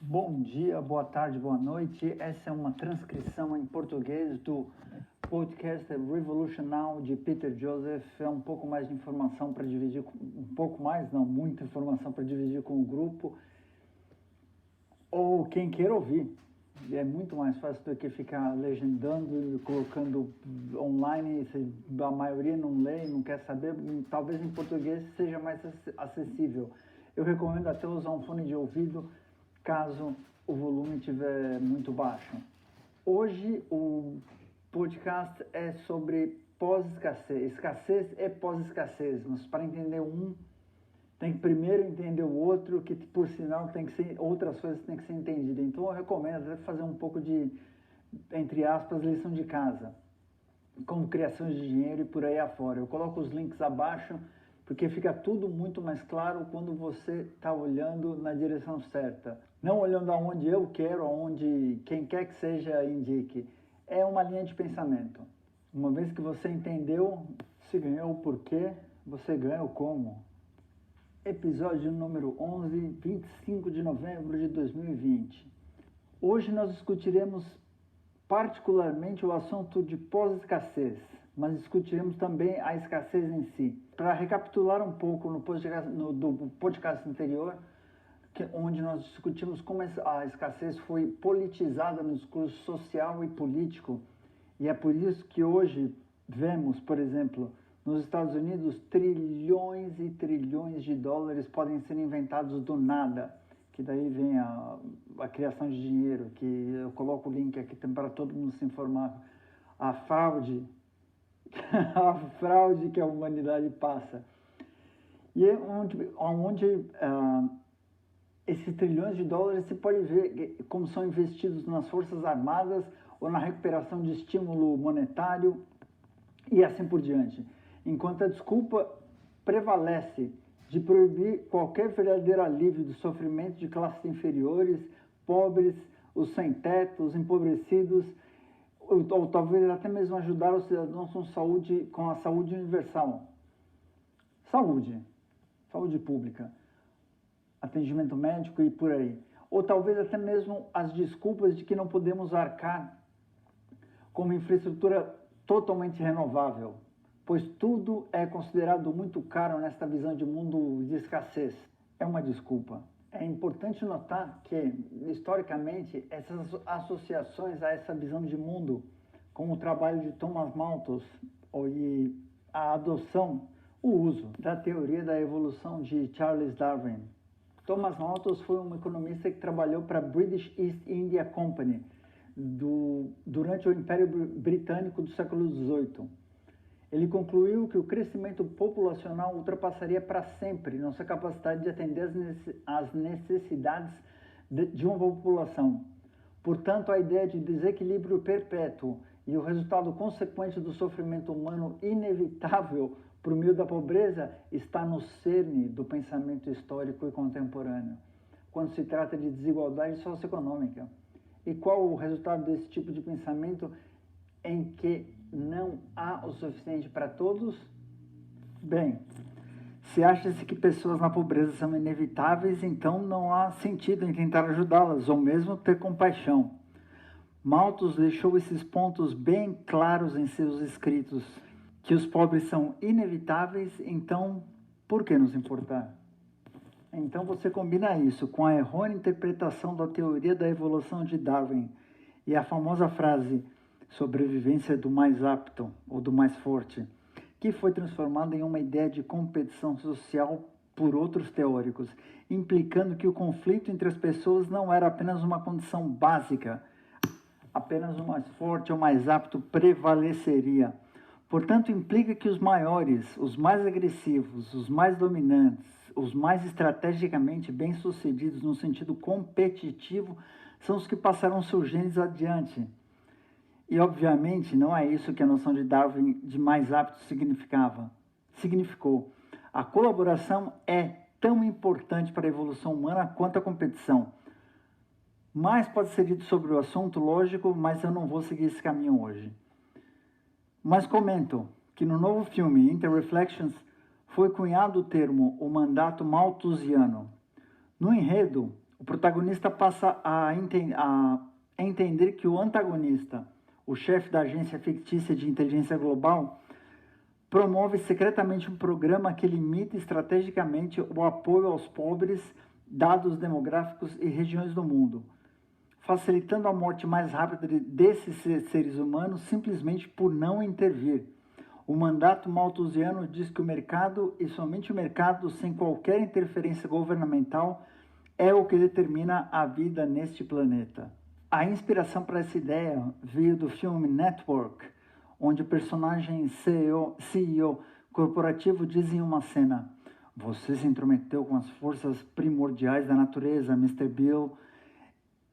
Bom dia, boa tarde, boa noite. Essa é uma transcrição em português do podcast Revolution Now de Peter Joseph. É um pouco mais de informação para dividir, muita informação para dividir com o grupo ou quem queira ouvir. É muito mais fácil do que ficar legendando e colocando online. A maioria não lê, não quer saber. Talvez em português seja mais acessível. Eu recomendo até usar um fone de ouvido caso o volume estiver muito baixo. Hoje o podcast é sobre pós-escassez. Escassez é pós-escassez, mas para entender um, tem que primeiro entender o outro, que por sinal tem que ser, outras coisas têm que ser entendidas. Então eu recomendo até fazer um pouco de, entre aspas, lição de casa, como criação de dinheiro e por aí afora. Eu coloco os links abaixo, porque fica tudo muito mais claro quando você está olhando na direção certa. Não olhando aonde eu quero, aonde quem quer que seja indique. É uma linha de pensamento. Uma vez que você entendeu, se ganhou o porquê, você ganha o como. Episódio número 11, 25 de novembro de 2020. Hoje nós discutiremos particularmente o assunto de pós-escassez, mas discutiremos também a escassez em si. Para recapitular um pouco do podcast anterior, onde nós discutimos como a escassez foi politizada no discurso social e político, e é por isso que hoje vemos, por exemplo, nos Estados Unidos, trilhões e trilhões de dólares podem ser inventados do nada, que daí vem a criação de dinheiro, que eu coloco o link aqui para todo mundo se informar. A fraude, a fraude que a humanidade passa. E é onde esses trilhões de dólares se pode ver como são investidos nas forças armadas ou na recuperação de estímulo monetário e assim por diante. Enquanto a desculpa prevalece de proibir qualquer verdadeiro alívio do sofrimento de classes inferiores, pobres, os sem-teto, os empobrecidos, ou talvez até mesmo ajudar os cidadãos com a saúde universal. Saúde pública, atendimento médico e por aí. Ou talvez até mesmo as desculpas de que não podemos arcar com uma infraestrutura totalmente renovável, pois tudo é considerado muito caro nesta visão de mundo de escassez. É uma desculpa. É importante notar que, historicamente, essas associações a essa visão de mundo, como o trabalho de Thomas Malthus e a adoção, o uso da teoria da evolução de Charles Darwin. Thomas Malthus foi um economista que trabalhou para a British East India Company durante o Império Britânico do século XVIII. Ele concluiu que o crescimento populacional ultrapassaria para sempre nossa capacidade de atender às necessidades de uma população. Portanto, a ideia de desequilíbrio perpétuo e o resultado consequente do sofrimento humano inevitável por meio da pobreza está no cerne do pensamento histórico e contemporâneo, quando se trata de desigualdade socioeconômica. E qual o resultado desse tipo de pensamento em que não há o suficiente para todos? Bem, se acha-se que pessoas na pobreza são inevitáveis, então não há sentido em tentar ajudá-las, ou mesmo ter compaixão. Malthus deixou esses pontos bem claros em seus escritos, que os pobres são inevitáveis, então por que nos importar? Então você combina isso com a errônea interpretação da teoria da evolução de Darwin e a famosa frase sobrevivência do mais apto ou do mais forte, que foi transformada em uma ideia de competição social por outros teóricos, implicando que o conflito entre as pessoas não era apenas uma condição básica, apenas o mais forte ou mais apto prevaleceria. Portanto, implica que os maiores, os mais agressivos, os mais dominantes, os mais estrategicamente bem-sucedidos no sentido competitivo são os que passarão seus genes adiante. E, obviamente, não é isso que a noção de Darwin de mais apto significou. A colaboração é tão importante para a evolução humana quanto a competição. Mais pode ser dito sobre o assunto, lógico, mas eu não vou seguir esse caminho hoje. Mas comento que no novo filme Inter-Reflections foi cunhado o termo o mandato malthusiano. No enredo, O protagonista passa a entender que o antagonista, o chefe da agência fictícia de inteligência global, promove secretamente um programa que limita estrategicamente o apoio aos pobres, dados demográficos e regiões do mundo, facilitando a morte mais rápida desses seres humanos simplesmente por não intervir. O mandato malthusiano diz que o mercado, e somente o mercado, sem qualquer interferência governamental, é o que determina a vida neste planeta. A inspiração para essa ideia veio do filme Network, onde o personagem CEO corporativo diz em uma cena: "Você se intrometeu com as forças primordiais da natureza, Mr. Bill",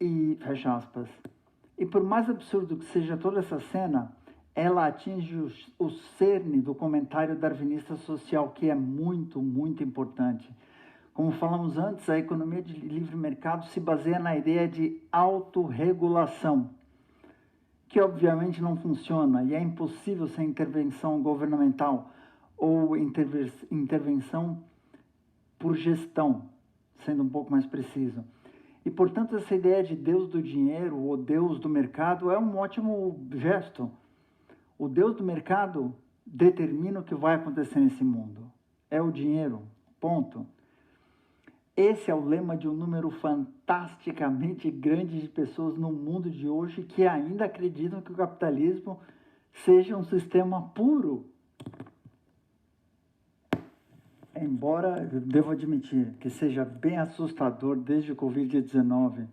e fecha aspas. E por mais absurdo que seja toda essa cena, ela atinge o cerne do comentário darwinista social, que é muito, muito importante. Como falamos antes, a economia de livre mercado se baseia na ideia de autorregulação, que obviamente não funciona e é impossível sem intervenção governamental ou intervenção por gestão, sendo um pouco mais preciso. E, portanto, essa ideia de Deus do dinheiro ou Deus do mercado é um ótimo gesto. O Deus do mercado determina o que vai acontecer nesse mundo. É o dinheiro, ponto. Esse é o lema de um número fantasticamente grande de pessoas no mundo de hoje que ainda acreditam que o capitalismo seja um sistema puro. Embora eu devo admitir que seja bem assustador desde o Covid-19,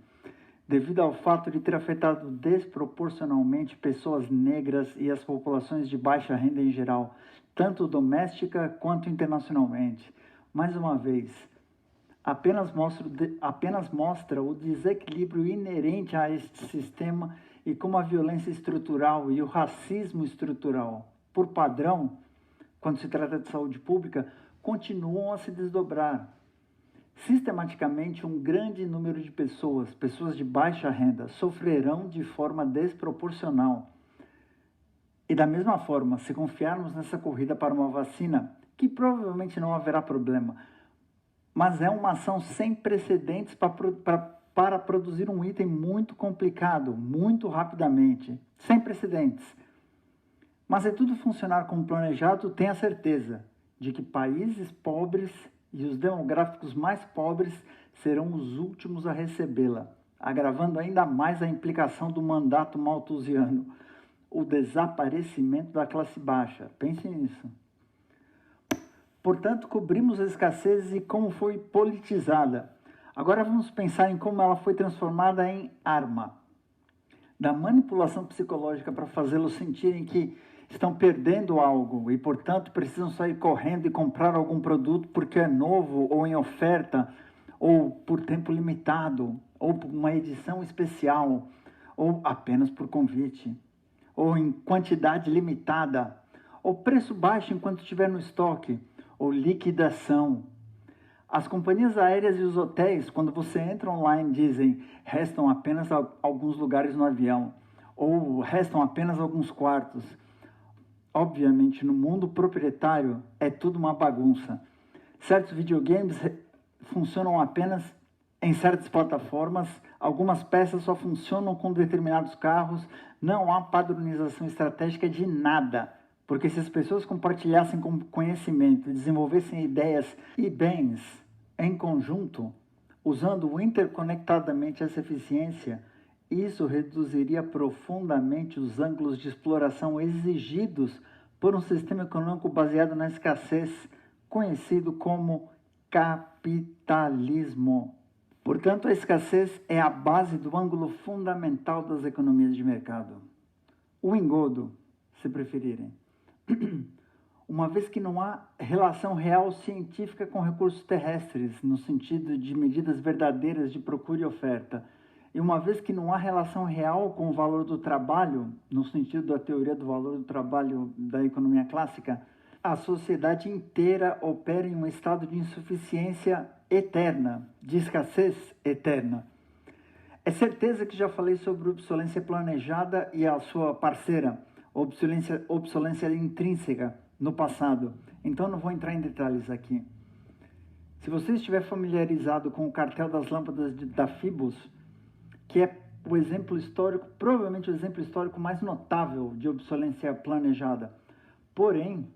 devido ao fato de ter afetado desproporcionalmente pessoas negras e as populações de baixa renda em geral, tanto doméstica quanto internacionalmente. Mais uma vez, apenas mostra o desequilíbrio inerente a este sistema e como a violência estrutural e o racismo estrutural, por padrão, quando se trata de saúde pública, continuam a se desdobrar. Sistematicamente, um grande número de pessoas de baixa renda, sofrerão de forma desproporcional. E da mesma forma, se confiarmos nessa corrida para uma vacina, que provavelmente não haverá problema, mas é uma ação sem precedentes para produzir um item muito complicado, muito rapidamente, sem precedentes. Mas se tudo funcionar como planejado, tenha certeza de que países pobres e os demográficos mais pobres serão os últimos a recebê-la, agravando ainda mais a implicação do mandato malthusiano, o desaparecimento da classe baixa. Pense nisso. Portanto, cobrimos a escassez e como foi politizada. Agora vamos pensar em como ela foi transformada em arma. Da manipulação psicológica para fazê-los sentirem que estão perdendo algo e, portanto, precisam sair correndo e comprar algum produto porque é novo ou em oferta, ou por tempo limitado, ou por uma edição especial, ou apenas por convite, ou em quantidade limitada, ou preço baixo enquanto estiver no estoque, ou liquidação. As companhias aéreas e os hotéis, quando você entra online, dizem: restam apenas alguns lugares no avião, ou restam apenas alguns quartos. Obviamente, no mundo proprietário, é tudo uma bagunça. Certos videogames funcionam apenas em certas plataformas, algumas peças só funcionam com determinados carros, não há padronização estratégica de nada. Porque se as pessoas compartilhassem conhecimento, desenvolvessem ideias e bens em conjunto, usando interconectadamente essa eficiência, isso reduziria profundamente os ângulos de exploração exigidos por um sistema econômico baseado na escassez, conhecido como capitalismo. Portanto, a escassez é a base do ângulo fundamental das economias de mercado. O engodo, se preferirem. Uma vez que não há relação real científica com recursos terrestres, no sentido de medidas verdadeiras de procura e oferta, e uma vez que não há relação real com o valor do trabalho, no sentido da teoria do valor do trabalho da economia clássica, a sociedade inteira opera em um estado de insuficiência eterna, de escassez eterna. É certeza que já falei sobre obsolescência planejada e a sua parceira, obsolescência intrínseca, no passado. Então não vou entrar em detalhes aqui. Se você estiver familiarizado com o cartel das lâmpadas da Philips, que é o exemplo histórico, provavelmente o exemplo histórico mais notável de obsolescência planejada. Porém,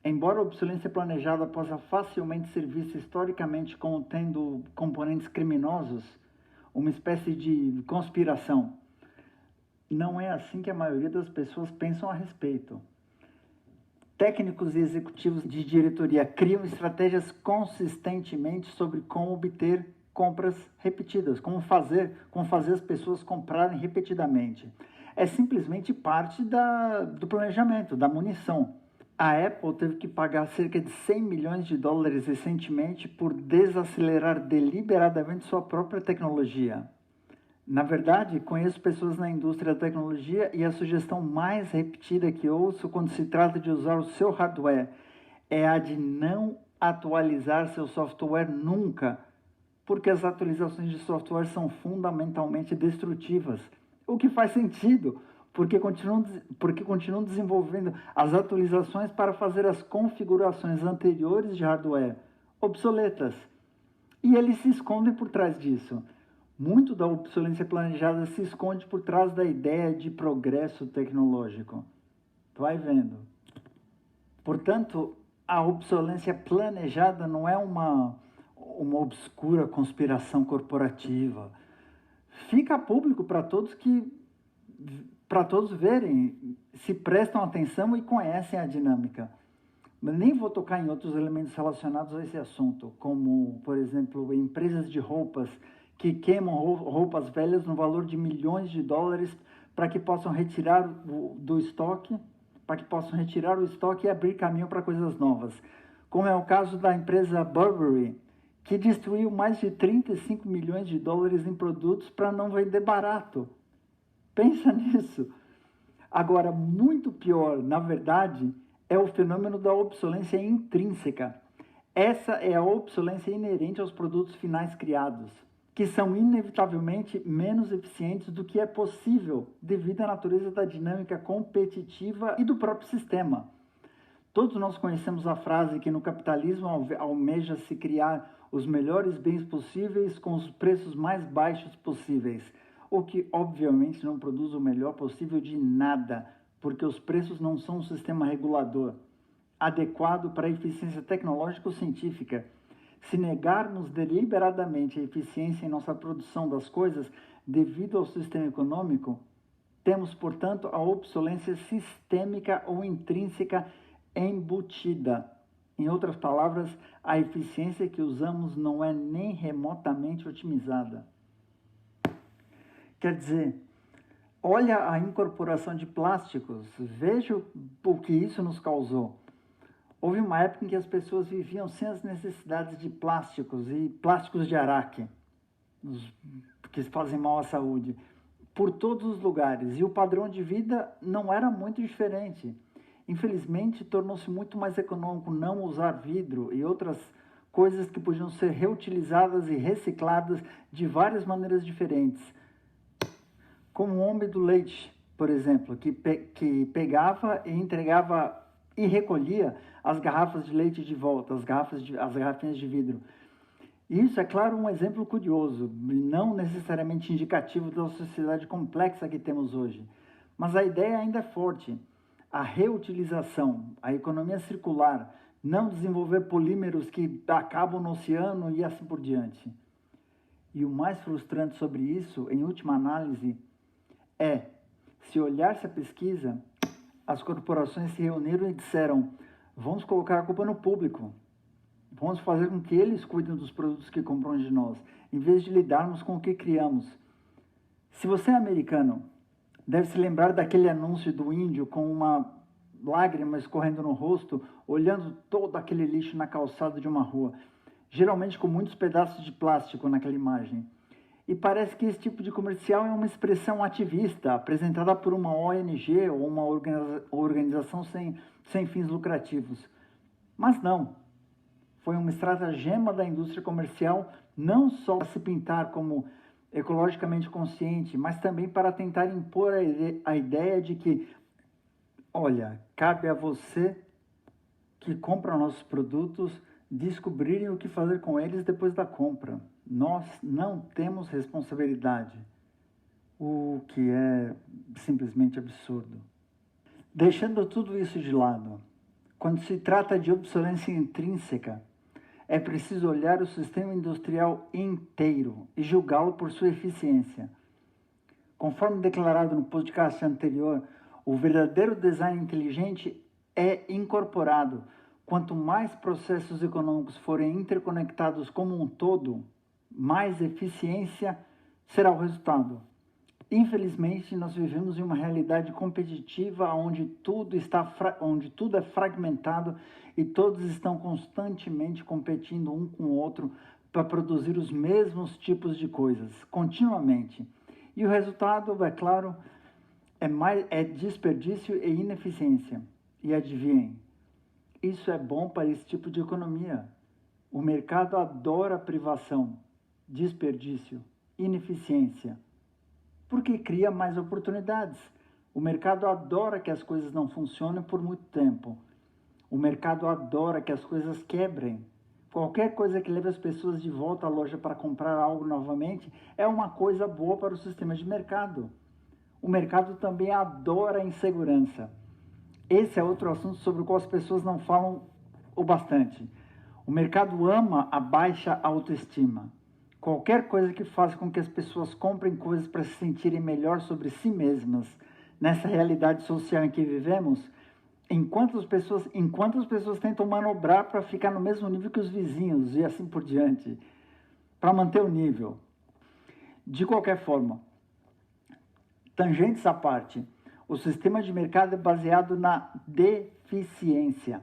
embora a obsolescência planejada possa facilmente ser vista historicamente como tendo componentes criminosos, uma espécie de conspiração, não é assim que a maioria das pessoas pensam a respeito. Técnicos e executivos de diretoria criam estratégias consistentemente sobre como obter compras repetidas, como fazer as pessoas comprarem repetidamente. É simplesmente parte do planejamento, da munição. A Apple teve que pagar cerca de 100 milhões de dólares recentemente por desacelerar deliberadamente sua própria tecnologia. Na verdade, conheço pessoas na indústria da tecnologia e a sugestão mais repetida que ouço quando se trata de usar o seu hardware é a de não atualizar seu software nunca, porque as atualizações de software são fundamentalmente destrutivas. O que faz sentido, porque continuam desenvolvendo as atualizações para fazer as configurações anteriores de hardware obsoletas. E eles se escondem por trás disso. Muito da obsolescência planejada se esconde por trás da ideia de progresso tecnológico. Vai vendo. Portanto, a obsolescência planejada não é uma obscura conspiração corporativa. Fica público para todos verem, se prestam atenção e conhecem a dinâmica. Mas nem vou tocar em outros elementos relacionados a esse assunto, como, por exemplo, empresas de roupas que queimam roupas velhas no valor de milhões de dólares para que possam retirar do estoque, o estoque e abrir caminho para coisas novas. Como é o caso da empresa Burberry, que destruiu mais de 35 milhões de dólares em produtos para não vender barato. Pensa nisso. Agora, muito pior, na verdade, é o fenômeno da obsolescência intrínseca. Essa é a obsolescência inerente aos produtos finais criados, que são inevitavelmente menos eficientes do que é possível devido à natureza da dinâmica competitiva e do próprio sistema. Todos nós conhecemos a frase que no capitalismo almeja-se criar os melhores bens possíveis com os preços mais baixos possíveis, o que obviamente não produz o melhor possível de nada, porque os preços não são um sistema regulador adequado para a eficiência tecnológica ou científica. Se negarmos deliberadamente a eficiência em nossa produção das coisas devido ao sistema econômico, temos, portanto, a obsolescência sistêmica ou intrínseca embutida. Em outras palavras, a eficiência que usamos não é nem remotamente otimizada. Quer dizer, olha a incorporação de plásticos, veja o que isso nos causou. Houve uma época em que as pessoas viviam sem as necessidades de plásticos e plásticos de araque, que fazem mal à saúde, por todos os lugares. E o padrão de vida não era muito diferente. Infelizmente, tornou-se muito mais econômico não usar vidro e outras coisas que podiam ser reutilizadas e recicladas de várias maneiras diferentes. Como o homem do leite, por exemplo, que pegava e entregava e recolhia as garrafas de leite de volta, as garrafinhas de vidro. Isso é, claro, um exemplo curioso, não necessariamente indicativo da sociedade complexa que temos hoje. Mas a ideia ainda é forte. A reutilização, a economia circular, não desenvolver polímeros que acabam no oceano e assim por diante. E o mais frustrante sobre isso, em última análise, é, se olhar-se a pesquisa, as corporações se reuniram e disseram: vamos colocar a culpa no público. Vamos fazer com que eles cuidem dos produtos que compram de nós, em vez de lidarmos com o que criamos. Se você é americano, deve se lembrar daquele anúncio do índio com uma lágrima escorrendo no rosto, olhando todo aquele lixo na calçada de uma rua, geralmente com muitos pedaços de plástico naquela imagem. E parece que esse tipo de comercial é uma expressão ativista, apresentada por uma ONG ou uma organização sem fins lucrativos. Mas não. Foi uma estratagema da indústria comercial, não só para se pintar como ecologicamente consciente, mas também para tentar impor a ideia de que, olha, cabe a você que compra nossos produtos descobrirem o que fazer com eles depois da compra. Nós não temos responsabilidade, o que é simplesmente absurdo. Deixando tudo isso de lado, quando se trata de obsolescência intrínseca, é preciso olhar o sistema industrial inteiro e julgá-lo por sua eficiência. Conforme declarado no podcast anterior, o verdadeiro design inteligente é incorporado. Quanto mais processos econômicos forem interconectados como um todo, mais eficiência será o resultado. Infelizmente, nós vivemos em uma realidade competitiva onde tudo é fragmentado e todos estão constantemente competindo um com o outro para produzir os mesmos tipos de coisas, continuamente. E o resultado, é claro, é desperdício e ineficiência. E adivinhem, isso é bom para esse tipo de economia. O mercado adora privação, desperdício, ineficiência, porque cria mais oportunidades. O mercado adora que as coisas não funcionem por muito tempo. O mercado adora que as coisas quebrem. Qualquer coisa que leve as pessoas de volta à loja para comprar algo novamente é uma coisa boa para o sistema de mercado. O mercado também adora a insegurança. Esse é outro assunto sobre o qual as pessoas não falam o bastante. O mercado ama a baixa autoestima. Qualquer coisa que faça com que as pessoas comprem coisas para se sentirem melhor sobre si mesmas, nessa realidade social em que vivemos, enquanto as pessoas tentam manobrar para ficar no mesmo nível que os vizinhos e assim por diante, para manter o nível. De qualquer forma, tangentes à parte, o sistema de mercado é baseado na deficiência.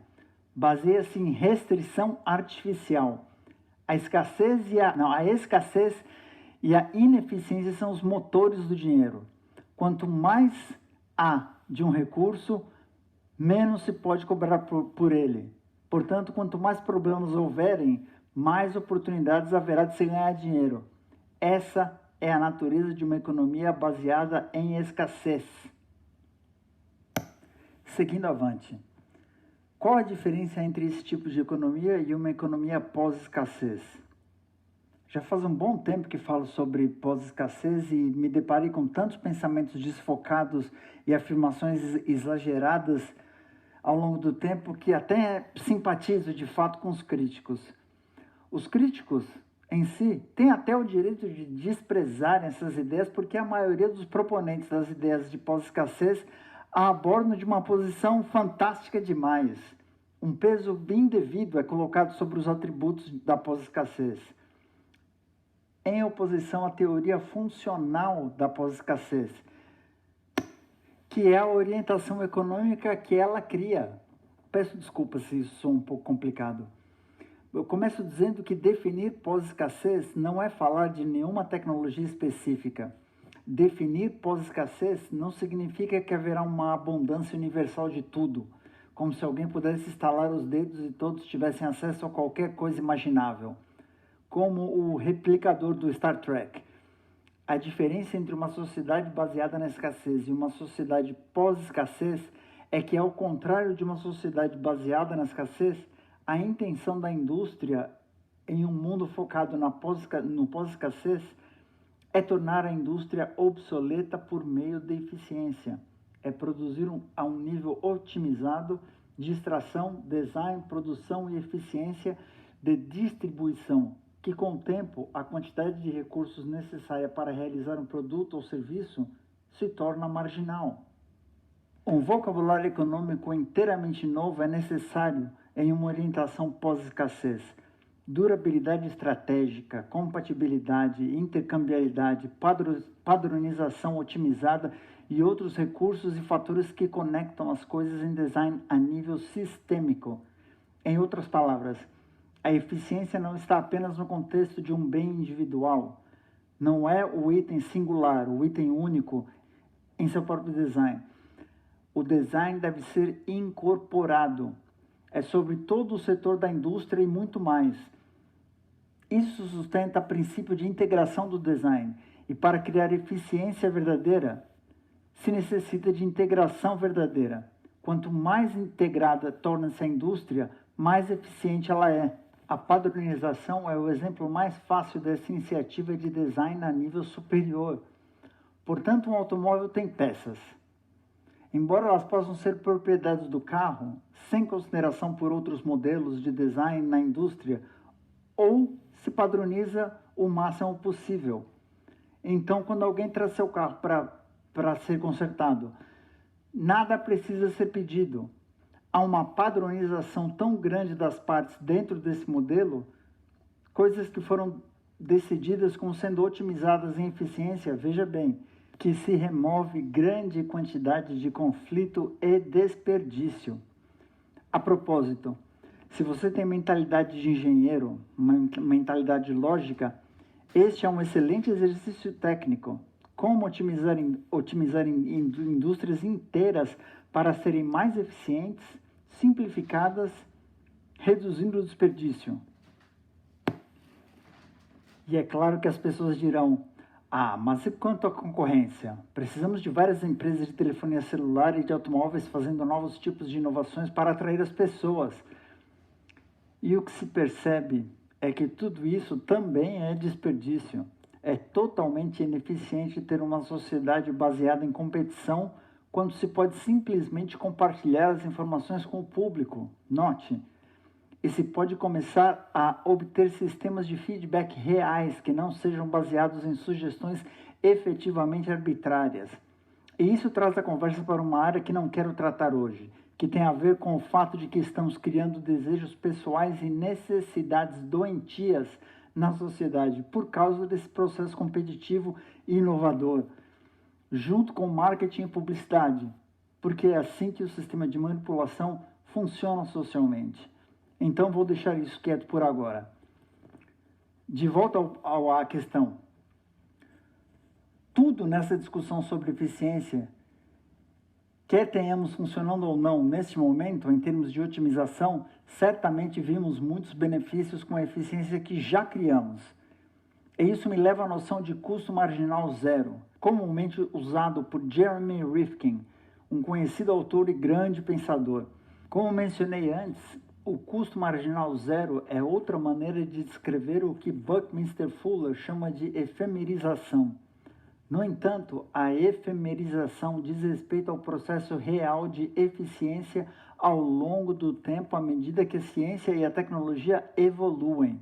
Baseia-se em restrição artificial. A escassez e a ineficiência são os motores do dinheiro. Quanto mais há de um recurso, menos se pode cobrar por ele. Portanto, quanto mais problemas houverem, mais oportunidades haverá de se ganhar dinheiro. Essa é a natureza de uma economia baseada em escassez. Seguindo avante. Qual a diferença entre esse tipo de economia e uma economia pós-escassez? Já faz um bom tempo que falo sobre pós-escassez e me deparei com tantos pensamentos desfocados e afirmações exageradas ao longo do tempo que até simpatizo de fato com os críticos. Os críticos em si têm até o direito de desprezar essas ideias porque a maioria dos proponentes das ideias de pós-escassez a abordam de uma posição fantástica demais. Um peso bem devido é colocado sobre os atributos da pós-escassez, em oposição à teoria funcional da pós-escassez, que é a orientação econômica que ela cria. Peço desculpas se isso soa um pouco complicado. Eu começo dizendo que definir pós-escassez não é falar de nenhuma tecnologia específica. Definir pós-escassez não significa que haverá uma abundância universal de tudo, como se alguém pudesse estalar os dedos e todos tivessem acesso a qualquer coisa imaginável, como o replicador do Star Trek. A diferença entre uma sociedade baseada na escassez e uma sociedade pós-escassez é que, ao contrário de uma sociedade baseada na escassez, a intenção da indústria em um mundo focado no pós-escassez é tornar a indústria obsoleta por meio de eficiência. É produzir a um nível otimizado de extração, design, produção e eficiência de distribuição, que com o tempo a quantidade de recursos necessária para realizar um produto ou serviço se torna marginal. Um vocabulário econômico inteiramente novo é necessário em uma orientação pós-escassez. Durabilidade estratégica, compatibilidade, intercambiabilidade, padronização otimizada e outros recursos e fatores que conectam as coisas em design a nível sistêmico. Em outras palavras, a eficiência não está apenas no contexto de um bem individual. Não é o item singular, o item único em seu próprio design. O design deve ser incorporado. É sobre todo o setor da indústria e muito mais. Isso sustenta o princípio de integração do design. E para criar eficiência verdadeira, se necessita de integração verdadeira. Quanto mais integrada torna-se a indústria, mais eficiente ela é. A padronização é o exemplo mais fácil dessa iniciativa de design a nível superior. Portanto, um automóvel tem peças. Embora elas possam ser propriedades do carro, sem consideração por outros modelos de design na indústria, ou se padroniza o máximo possível. Então, quando alguém traz seu carro para ser consertado, nada precisa ser pedido. Há uma padronização tão grande das partes dentro desse modelo, coisas que foram decididas como sendo otimizadas em eficiência, veja bem, que se remove grande quantidade de conflito e desperdício. A propósito, se você tem mentalidade de engenheiro, uma mentalidade lógica, este é um excelente exercício técnico. Como otimizar indústrias inteiras para serem mais eficientes, simplificadas, reduzindo o desperdício. E é claro que as pessoas dirão, mas e quanto à concorrência? Precisamos de várias empresas de telefonia celular e de automóveis fazendo novos tipos de inovações para atrair as pessoas. E o que se percebe é que tudo isso também é desperdício. É totalmente ineficiente ter uma sociedade baseada em competição quando se pode simplesmente compartilhar as informações com o público. Note, e se pode começar a obter sistemas de feedback reais que não sejam baseados em sugestões efetivamente arbitrárias. E isso traz a conversa para uma área que não quero tratar hoje, que tem a ver com o fato de que estamos criando desejos pessoais e necessidades doentias na sociedade por causa desse processo competitivo e inovador, junto com marketing e publicidade, porque é assim que o sistema de manipulação funciona socialmente. Então vou deixar isso quieto por agora. De volta à questão. Tudo nessa discussão sobre eficiência, quer tenhamos funcionando ou não neste momento, em termos de otimização, certamente vimos muitos benefícios com a eficiência que já criamos. E isso me leva à noção de custo marginal zero, comumente usado por Jeremy Rifkin, um conhecido autor e grande pensador. Como mencionei antes, o custo marginal zero é outra maneira de descrever o que Buckminster Fuller chama de efemerização. No entanto, a efemerização diz respeito ao processo real de eficiência ao longo do tempo à medida que a ciência e a tecnologia evoluem.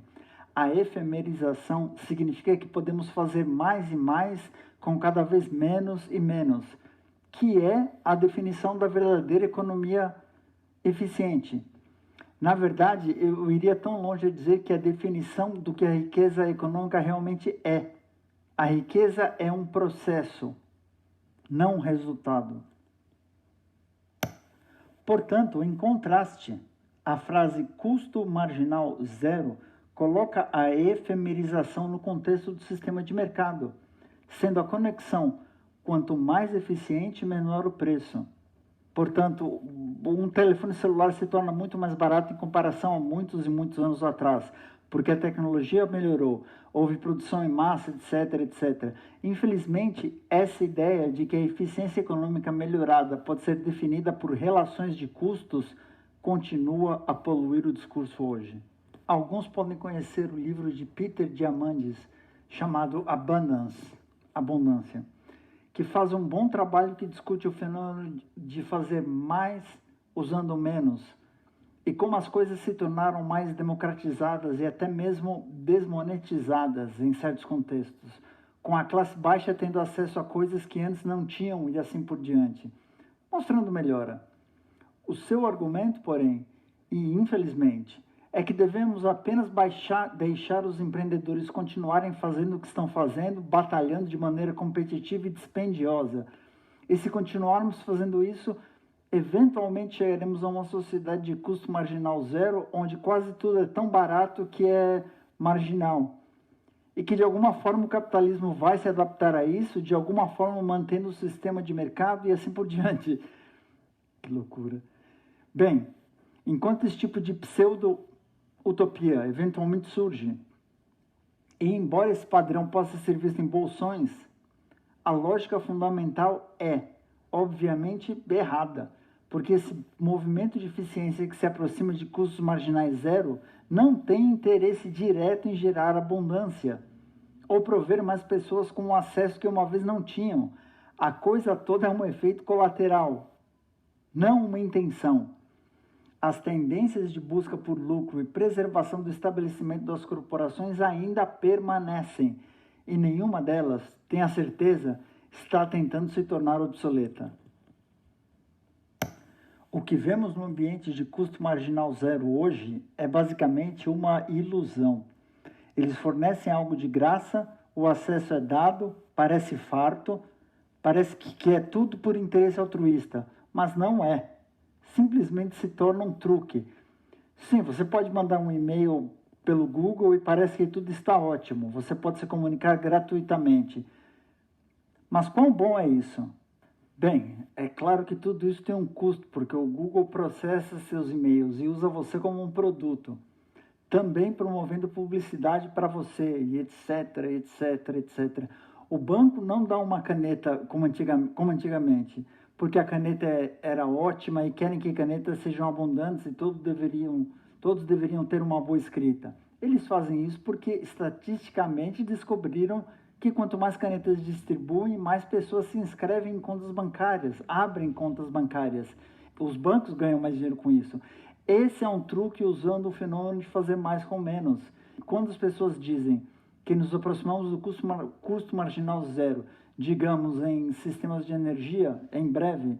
A efemerização significa que podemos fazer mais e mais com cada vez menos e menos, que é a definição da verdadeira economia eficiente. Na verdade, eu iria tão longe a dizer que a definição do que a riqueza econômica realmente é. A riqueza é um processo, não um resultado. Portanto, em contraste, a frase custo marginal zero coloca a efemerização no contexto do sistema de mercado, sendo a conexão quanto mais eficiente, menor o preço. Portanto, um telefone celular se torna muito mais barato em comparação a muitos e muitos anos atrás, porque a tecnologia melhorou, houve produção em massa, etc, etc. Infelizmente, essa ideia de que a eficiência econômica melhorada pode ser definida por relações de custos continua a poluir o discurso hoje. Alguns podem conhecer o livro de Peter Diamandis, chamado Abundância, que faz um bom trabalho que discute o fenômeno de fazer mais usando menos, e como as coisas se tornaram mais democratizadas e até mesmo desmonetizadas em certos contextos, com a classe baixa tendo acesso a coisas que antes não tinham e assim por diante, mostrando melhora. O seu argumento, porém, e infelizmente, é que devemos apenas deixar os empreendedores continuarem fazendo o que estão fazendo, batalhando de maneira competitiva e dispendiosa. E se continuarmos fazendo isso, eventualmente chegaremos a uma sociedade de custo marginal zero, onde quase tudo é tão barato que é marginal. E que de alguma forma o capitalismo vai se adaptar a isso, de alguma forma mantendo o sistema de mercado e assim por diante. Que loucura. Bem, enquanto esse tipo de pseudo-utopia eventualmente surge, e embora esse padrão possa ser visto em bolsões, a lógica fundamental é, obviamente, errada, porque esse movimento de eficiência que se aproxima de custos marginais zero não tem interesse direto em gerar abundância ou prover mais pessoas com o acesso que uma vez não tinham. A coisa toda é um efeito colateral, não uma intenção. As tendências de busca por lucro e preservação do estabelecimento das corporações ainda permanecem, e nenhuma delas, tenha certeza, está tentando se tornar obsoleta. O que vemos no ambiente de custo marginal zero hoje é basicamente uma ilusão. Eles fornecem algo de graça, o acesso é dado, parece farto, parece que é tudo por interesse altruísta, mas não é. Simplesmente se torna um truque. Sim, você pode mandar um e-mail pelo Google e parece que tudo está ótimo. Você pode se comunicar gratuitamente. Mas quão bom é isso? Bem, é claro que tudo isso tem um custo, porque o Google processa seus e-mails e usa você como um produto, também promovendo publicidade para você, e etc, etc, etc. O banco não dá uma caneta como antigamente, porque a caneta era ótima e querem que canetas sejam abundantes e todos deveriam ter uma boa escrita. Eles fazem isso porque estatisticamente descobriram que quanto mais canetas distribuem, mais pessoas se inscrevem em contas bancárias, abrem contas bancárias. Os bancos ganham mais dinheiro com isso. Esse é um truque usando o fenômeno de fazer mais com menos. Quando as pessoas dizem que nos aproximamos do custo marginal zero, digamos em sistemas de energia, em breve,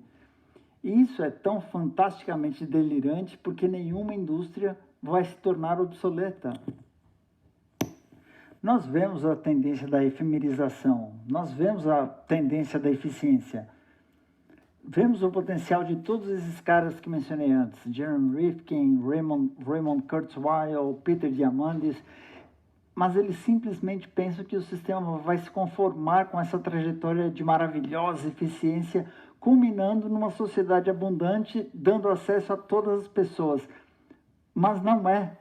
isso é tão fantasticamente delirante porque nenhuma indústria vai se tornar obsoleta. Nós vemos a tendência da efemerização, nós vemos a tendência da eficiência. Vemos o potencial de todos esses caras que mencionei antes, Jeremy Rifkin, Raymond Kurzweil, Peter Diamandis, mas eles simplesmente pensam que o sistema vai se conformar com essa trajetória de maravilhosa eficiência, culminando numa sociedade abundante, dando acesso a todas as pessoas. Mas não é,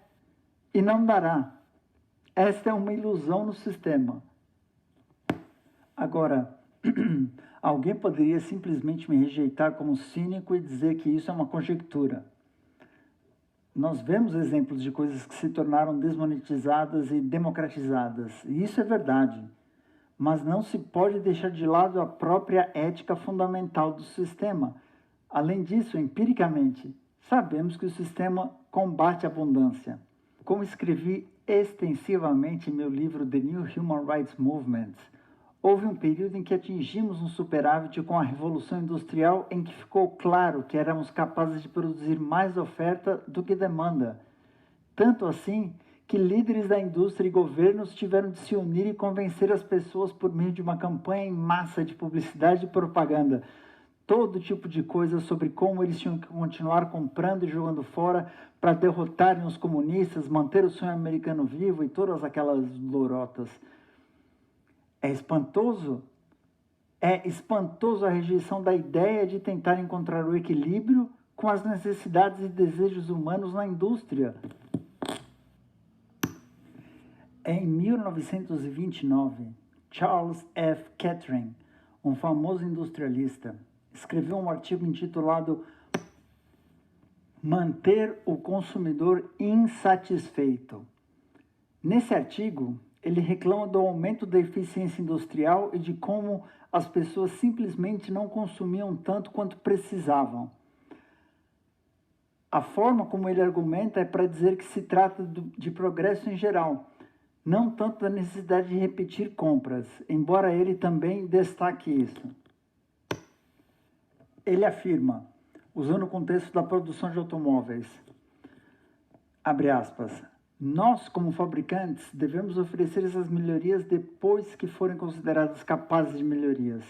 e não dará. Esta é uma ilusão no sistema. Agora, alguém poderia simplesmente me rejeitar como cínico e dizer que isso é uma conjectura. Nós vemos exemplos de coisas que se tornaram desmonetizadas e democratizadas, e isso é verdade. Mas não se pode deixar de lado a própria ética fundamental do sistema. Além disso, empiricamente, sabemos que o sistema combate a abundância. Como escrevi extensivamente em meu livro The New Human Rights Movement, houve um período em que atingimos um superávit com a Revolução Industrial em que ficou claro que éramos capazes de produzir mais oferta do que demanda. Tanto assim que líderes da indústria e governos tiveram de se unir e convencer as pessoas por meio de uma campanha em massa de publicidade e propaganda. Todo tipo de coisa sobre como eles tinham que continuar comprando e jogando fora para derrotarem os comunistas, manter o sonho americano vivo e todas aquelas lorotas. É espantoso a rejeição da ideia de tentar encontrar o equilíbrio com as necessidades e desejos humanos na indústria. Em 1929, Charles F. Kettering, um famoso industrialista, escreveu um artigo intitulado Manter o consumidor insatisfeito. Nesse artigo, ele reclama do aumento da eficiência industrial e de como as pessoas simplesmente não consumiam tanto quanto precisavam. A forma como ele argumenta é para dizer que se trata de progresso em geral, não tanto da necessidade de repetir compras, embora ele também destaque isso. Ele afirma, usando o contexto da produção de automóveis, abre aspas, nós, como fabricantes, devemos oferecer essas melhorias depois que forem consideradas capazes de melhorias.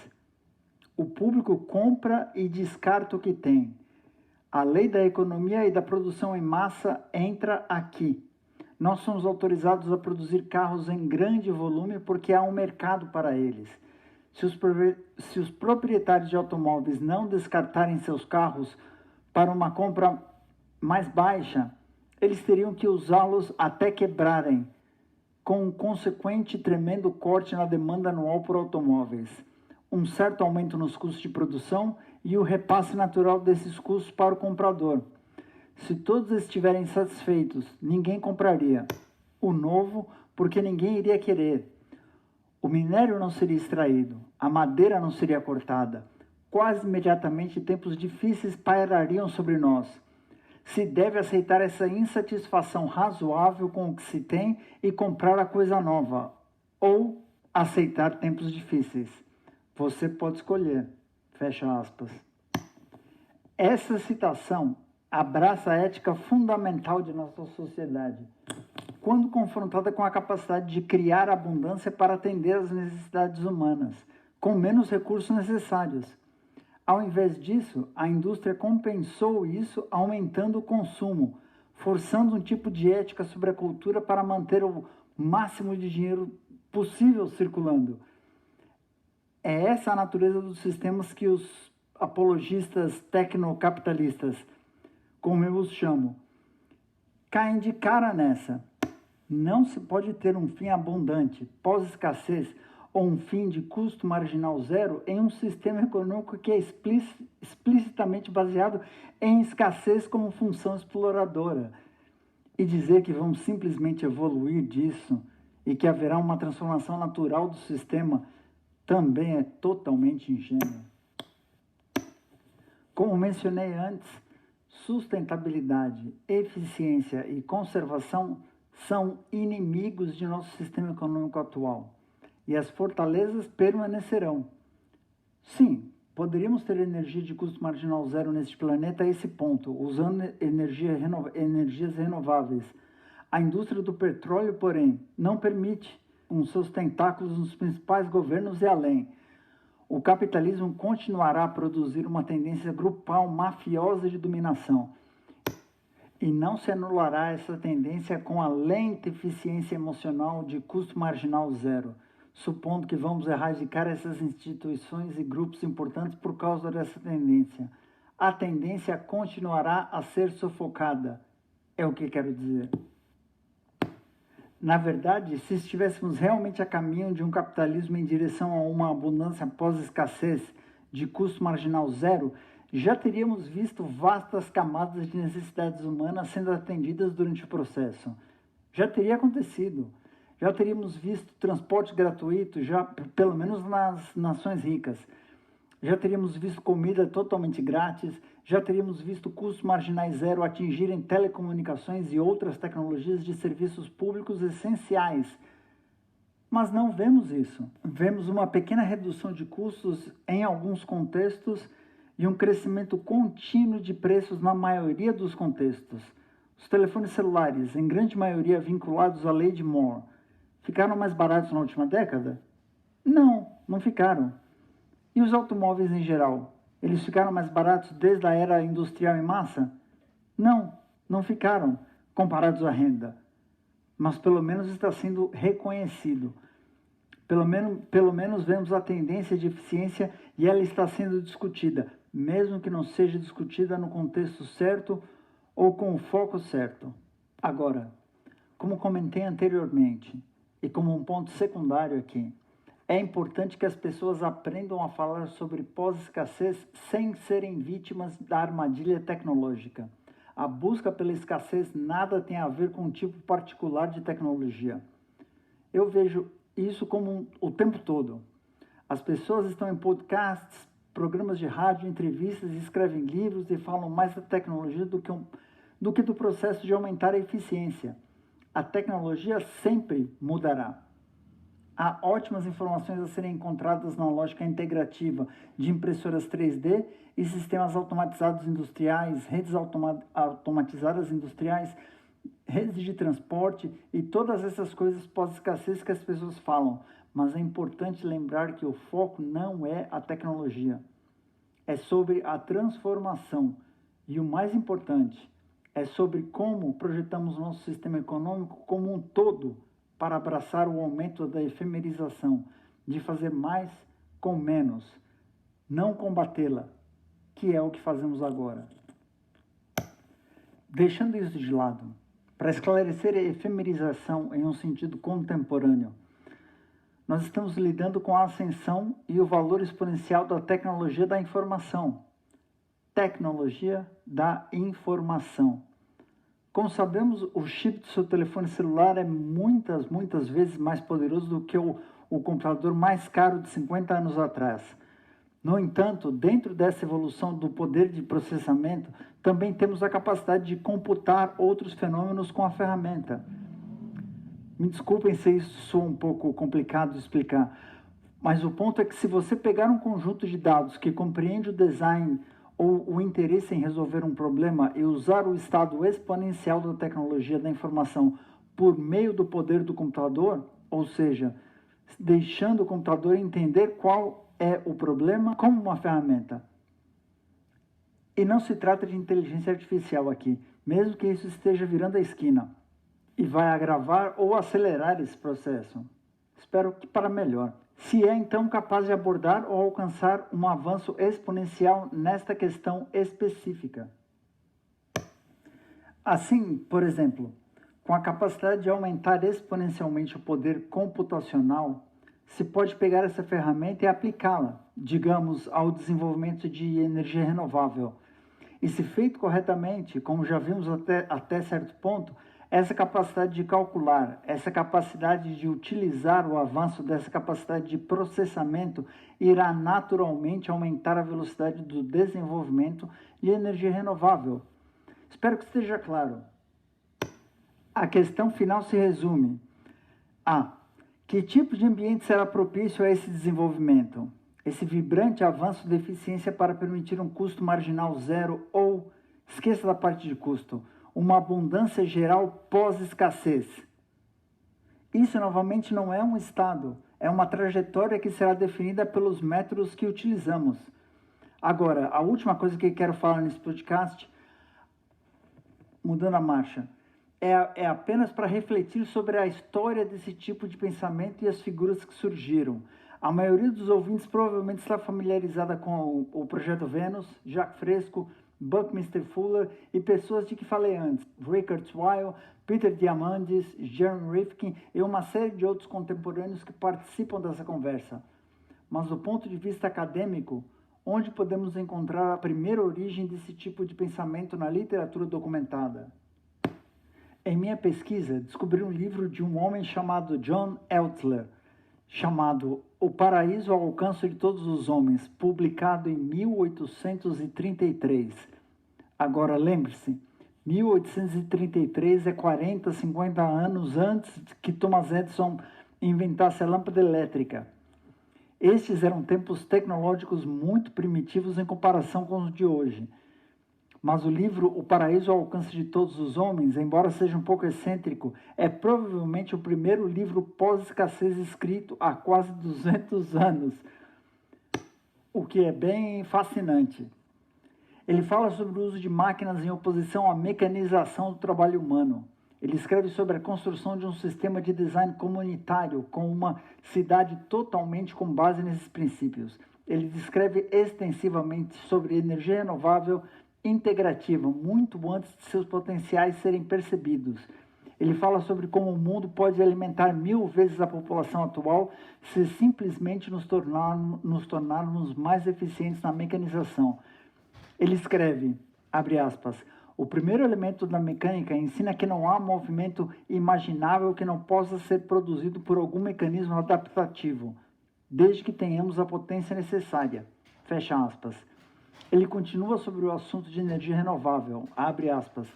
O público compra e descarta o que tem. A lei da economia e da produção em massa entra aqui. Nós somos autorizados a produzir carros em grande volume porque há um mercado para eles. Se os proprietários de automóveis não descartarem seus carros para uma compra mais baixa, eles teriam que usá-los até quebrarem, com um consequente tremendo corte na demanda anual por automóveis. um certo aumento nos custos de produção e o repasse natural desses custos para o comprador. Se todos estiverem satisfeitos, ninguém compraria o novo porque ninguém iria querer. O minério não seria extraído, a madeira não seria cortada. Quase imediatamente tempos difíceis pairariam sobre nós. Se deve aceitar essa insatisfação razoável com o que se tem e comprar a coisa nova, ou aceitar tempos difíceis. Você pode escolher. Fecha aspas. Essa citação abraça a ética fundamental de nossa sociedade, quando confrontada com a capacidade de criar abundância para atender às necessidades humanas, com menos recursos necessários. Ao invés disso, a indústria compensou isso aumentando o consumo, forçando um tipo de ética sobre a cultura para manter o máximo de dinheiro possível circulando. É essa a natureza dos sistemas que os apologistas tecnocapitalistas, como eu os chamo, caem de cara nessa. Não se pode ter um fim abundante, pós-escassez, ou um fim de custo marginal zero em um sistema econômico que é explicitamente baseado em escassez como função exploradora. E dizer que vamos simplesmente evoluir disso e que haverá uma transformação natural do sistema também é totalmente ingênuo. Como mencionei antes, sustentabilidade, eficiência e conservação são inimigos de nosso sistema econômico atual. E as fortalezas permanecerão. Sim, poderíamos ter energia de custo marginal zero neste planeta a esse ponto, usando energias renováveis. A indústria do petróleo, porém, não permite, com seus tentáculos nos principais governos e além. O capitalismo continuará a produzir uma tendência grupal mafiosa de dominação. E não se anulará essa tendência com a lenta eficiência emocional de custo marginal zero, supondo que vamos erradicar essas instituições e grupos importantes por causa dessa tendência. A tendência continuará a ser sufocada, é o que quero dizer. Na verdade, se estivéssemos realmente a caminho de um capitalismo em direção a uma abundância pós-escassez de custo marginal zero, já teríamos visto vastas camadas de necessidades humanas sendo atendidas durante o processo. Já teria acontecido. Já teríamos visto transporte gratuito, já pelo menos nas nações ricas. Já teríamos visto comida totalmente grátis, já teríamos visto custos marginais zero atingirem telecomunicações e outras tecnologias de serviços públicos essenciais. Mas não vemos isso. Vemos uma pequena redução de custos em alguns contextos e um crescimento contínuo de preços na maioria dos contextos. Os telefones celulares, em grande maioria vinculados à lei de Moore, ficaram mais baratos na última década? Não, não ficaram. E os automóveis em geral? Eles ficaram mais baratos desde a era industrial em massa? Não, não ficaram, comparados à renda. Mas pelo menos está sendo reconhecido. Pelo menos vemos a tendência de eficiência e ela está sendo discutida, mesmo que não seja discutida no contexto certo ou com o foco certo. Agora, como comentei anteriormente, e como um ponto secundário aqui, é importante que as pessoas aprendam a falar sobre pós-escassez sem serem vítimas da armadilha tecnológica. A busca pela escassez nada tem a ver com um tipo particular de tecnologia. Eu vejo isso como o tempo todo. As pessoas estão em podcasts, programas de rádio, entrevistas, escrevem livros e falam mais da tecnologia do que do processo de aumentar a eficiência. A tecnologia sempre mudará. Há ótimas informações a serem encontradas na lógica integrativa de impressoras 3D e sistemas automatizados industriais, redes automatizadas industriais, redes de transporte e todas essas coisas pós-escassez que as pessoas falam. Mas é importante lembrar que o foco não é a tecnologia, é sobre a transformação. E o mais importante, é sobre como projetamos nosso sistema econômico como um todo para abraçar o aumento da efemerização, de fazer mais com menos, não combatê-la, que é o que fazemos agora. Deixando isso de lado, para esclarecer a efemerização em um sentido contemporâneo, Nós estamos lidando com a ascensão e o valor exponencial da tecnologia da informação. Tecnologia da informação. Como sabemos, o chip do seu telefone celular é muitas vezes mais poderoso do que o computador mais caro de 50 anos atrás. No entanto, dentro dessa evolução do poder de processamento, também temos a capacidade de computar outros fenômenos com a ferramenta. Me desculpem se isso soa um pouco complicado de explicar, mas o ponto é que se você pegar um conjunto de dados que compreende o design ou o interesse em resolver um problema e usar o estado exponencial da tecnologia da informação por meio do poder do computador, ou seja, deixando o computador entender qual é o problema como uma ferramenta. E não se trata de inteligência artificial aqui, mesmo que isso esteja virando a esquina. E vai agravar ou acelerar esse processo. Espero que para melhor. Se é então capaz de abordar ou alcançar um avanço exponencial nesta questão específica. Assim, por exemplo, com a capacidade de aumentar exponencialmente o poder computacional, se pode pegar essa ferramenta e aplicá-la, digamos, ao desenvolvimento de energia renovável. E se feito corretamente, como já vimos até certo ponto, essa capacidade de calcular, essa capacidade de utilizar o avanço dessa capacidade de processamento irá naturalmente aumentar a velocidade do desenvolvimento de energia renovável. Espero que esteja claro. A questão final se resume a: que tipo de ambiente será propício a esse desenvolvimento? Esse vibrante avanço de eficiência para permitir um custo marginal zero ou, esqueça da parte de custo, uma abundância geral pós-escassez. Isso novamente não é um estado, é uma trajetória que será definida pelos métodos que utilizamos. Agora, a última coisa que quero falar nesse podcast, mudando a marcha, é apenas para refletir sobre a história desse tipo de pensamento e as figuras que surgiram. A maioria dos ouvintes provavelmente está familiarizada com o Projeto Vênus, Jacques Fresco, Buckminster Fuller e pessoas de que falei antes, Richard Weil, Peter Diamandis, Jeremy Rifkin e uma série de outros contemporâneos que participam dessa conversa. Mas do ponto de vista acadêmico, onde podemos encontrar a primeira origem desse tipo de pensamento na literatura documentada? Em minha pesquisa, descobri um livro de um homem chamado John Eltzler, chamado O Paraíso ao Alcance de Todos os Homens, publicado em 1833. Agora lembre-se, 1833 é 40, 50 anos antes que Thomas Edison inventasse a lâmpada elétrica. Estes eram tempos tecnológicos muito primitivos em comparação com os de hoje. Mas o livro O Paraíso ao Alcance de Todos os Homens, embora seja um pouco excêntrico, é provavelmente o primeiro livro pós-escassez escrito há quase 200 anos, o que é bem fascinante. Ele fala sobre o uso de máquinas em oposição à mecanização do trabalho humano. Ele escreve sobre a construção de um sistema de design comunitário com uma cidade totalmente com base nesses princípios. Ele descreve extensivamente sobre energia renovável integrativa, muito antes de seus potenciais serem percebidos. Ele fala sobre como o mundo pode alimentar 1000 vezes a população atual se simplesmente nos tornarmos mais eficientes na mecanização. Ele escreve, abre aspas, o primeiro elemento da mecânica ensina que não há movimento imaginável que não possa ser produzido por algum mecanismo adaptativo, desde que tenhamos a potência necessária. Fecha aspas. Ele continua sobre o assunto de energia renovável, abre aspas.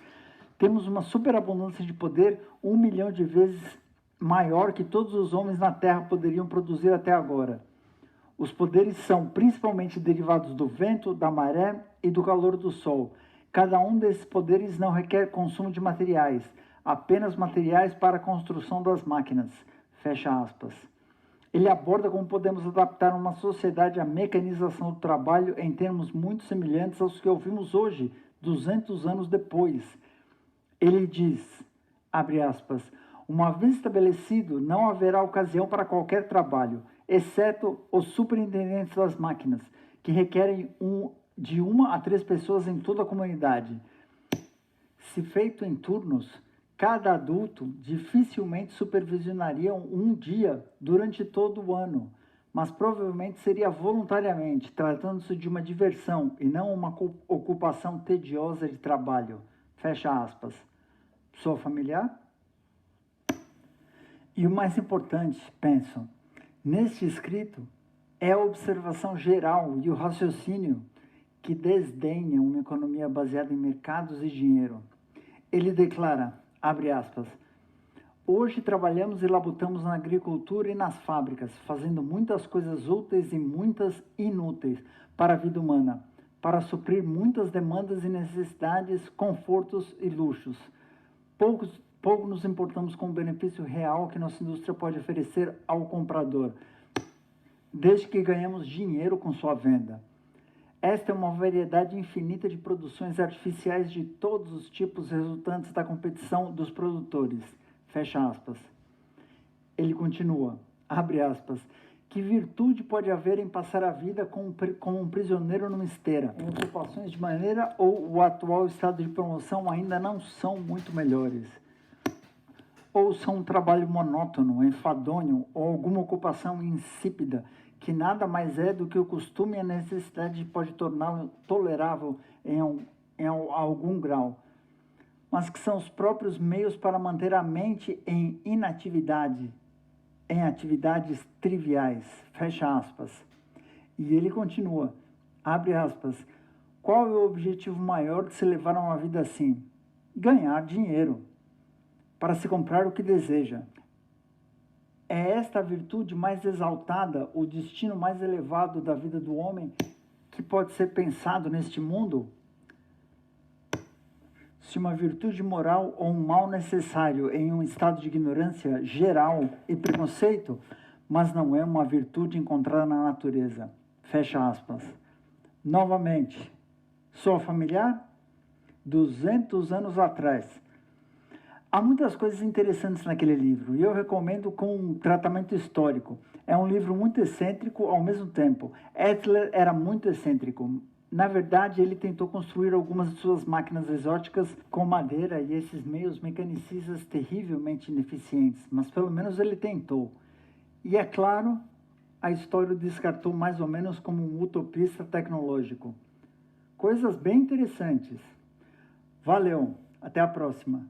Temos uma superabundância de poder 1 milhão de vezes maior que todos os homens na Terra poderiam produzir até agora. Os poderes são principalmente derivados do vento, da maré e do calor do sol. Cada um desses poderes não requer consumo de materiais, apenas materiais para a construção das máquinas. Fecha aspas. Ele aborda como podemos adaptar uma sociedade à mecanização do trabalho em termos muito semelhantes aos que ouvimos hoje, 200 anos depois. Ele diz, abre aspas, uma vez estabelecido, não haverá ocasião para qualquer trabalho, exceto os superintendentes das máquinas, que requerem de 1 a 3 pessoas em toda a comunidade. Se feito em turnos, Cada adulto dificilmente supervisionaria um dia durante todo o ano, mas provavelmente seria voluntariamente, tratando-se de uma diversão e não uma ocupação tediosa de trabalho. Fecha aspas. Sou familiar? E o mais importante, penso, neste escrito é a observação geral e o raciocínio que desdenha uma economia baseada em mercados e dinheiro. Ele declara, abre aspas, hoje trabalhamos e labutamos na agricultura e nas fábricas, fazendo muitas coisas úteis e muitas inúteis para a vida humana, para suprir muitas demandas e necessidades, confortos e luxos. Pouco nos importamos com o benefício real que nossa indústria pode oferecer ao comprador, desde que ganhemos dinheiro com sua venda. Esta é uma variedade infinita de produções artificiais de todos os tipos resultantes da competição dos produtores. Fecha aspas. Ele continua, abre aspas, que virtude pode haver em passar a vida como um prisioneiro numa esteira, em ocupações de maneira ou o atual estado de promoção ainda não são muito melhores? Ou são um trabalho monótono, enfadonho ou alguma ocupação insípida, que nada mais é do que o costume e a necessidade pode torná-lo tolerável em algum grau, mas que são os próprios meios para manter a mente em inatividade, em atividades triviais, fecha aspas. E ele continua, abre aspas, qual é o objetivo maior de se levar a uma vida assim? Ganhar dinheiro, para se comprar o que deseja. É esta a virtude mais exaltada, o destino mais elevado da vida do homem que pode ser pensado neste mundo? Se uma virtude moral ou um mal necessário em um estado de ignorância geral e preconceito, mas não é uma virtude encontrada na natureza. Fecha aspas. Novamente, sou familiar? 200 anos atrás. Há muitas coisas interessantes naquele livro e eu recomendo com um tratamento histórico. É um livro muito excêntrico ao mesmo tempo. Hitler era muito excêntrico. Na verdade, ele tentou construir algumas de suas máquinas exóticas com madeira e esses meios mecanicistas terrivelmente ineficientes, mas pelo menos ele tentou. E é claro, a história o descartou mais ou menos como um utopista tecnológico. Coisas bem interessantes. Valeu, até a próxima.